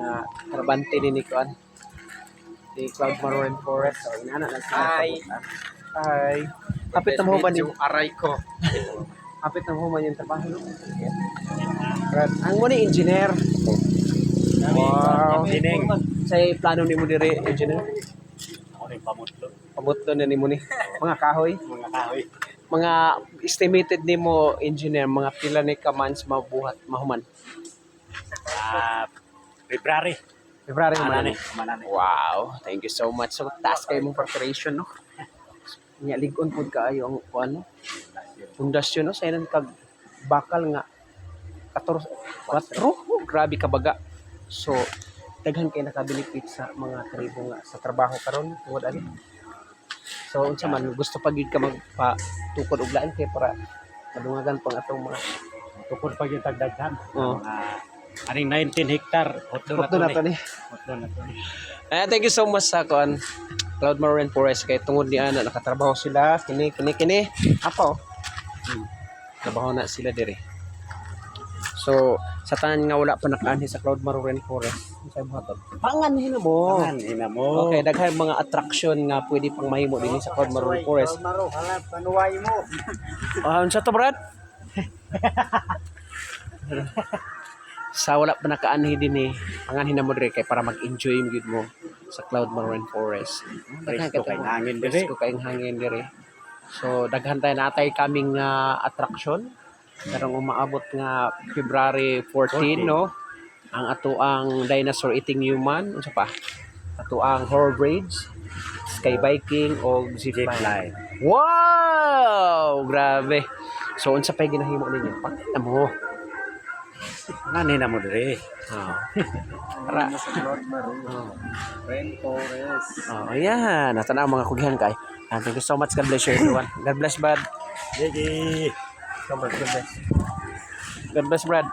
nga trabante ni Kuan. Di Cloud Marine Forest. So, inana lang sila. Hi. Hi. Kapit na mo ba ni? Yung aray ko. Kapit na mo man yung trabaho, no? Brad, ang mo ni engineer. Wow. Dining. Say plano ni mo dire, engineer? Ako rin pamutlo. Pamutlo na ni mo ni. Mga kahoy. Mga kahoy. Mga estimated ni mo, engineer, mga pila ni ka months mabuhat, mahuman. February. February Manani. man. Manani. Wow, thank you so much. So, taas kayo mong preparation, no? Nga, ligon po kaayo ang ano? Pundasyon, no? Sa inan kag bakal nga 14, 4, grabe ka baga. So, daghan kayo nakabilipit sa mga tribo nga sa trabaho karon tungod ani. So, unsa man gusto pa gid ka magpatukod og lain kay para madungagan pang atong mga Tukod pa yung tagdaghan. Oo. Aning 19 hektar. photo na to ni. Hotdo na to ni. Thank you so much sa kuan Cloud Marine Forest kay tungod ni ana nakatrabaho sila kini. Apo. Trabaho na sila dire. So, sa tanan nga wala pa nakaanhi sa Cloud Marine Forest, sa buhaton. Panganhin mo. Pangan, ina mo. Okay, daghan mga attraction nga pwede pang mahimo dinhi sa Cloud Marine Forest. Maro, halap, panuway mo. Unsa to, Brad? Sa wala pa nakaanhi dinhi, panganhin na mo dire kay para mag-enjoy gyud mo sa Cloud Marine Forest. Presko kay hangin dire. Presko kay hangin dire. So daghan tayo natay kaming attraction karong umaabot nga February 14, no? Ang ato ang dinosaur eating human, unsa pa? Ato ang horror bridge, sky biking o zipline. Wow! Grabe. So unsa pa ginahimo ninyo? Pakita mo. Ngani na mo dire. Oh. Para sa Lord Maru. Rain Forest. Oh, ayan. Natanaw mga kugihan kay. Thank you so much. God bless you everyone. God bless, Brad. Gigi. God bless. God bless, Brad.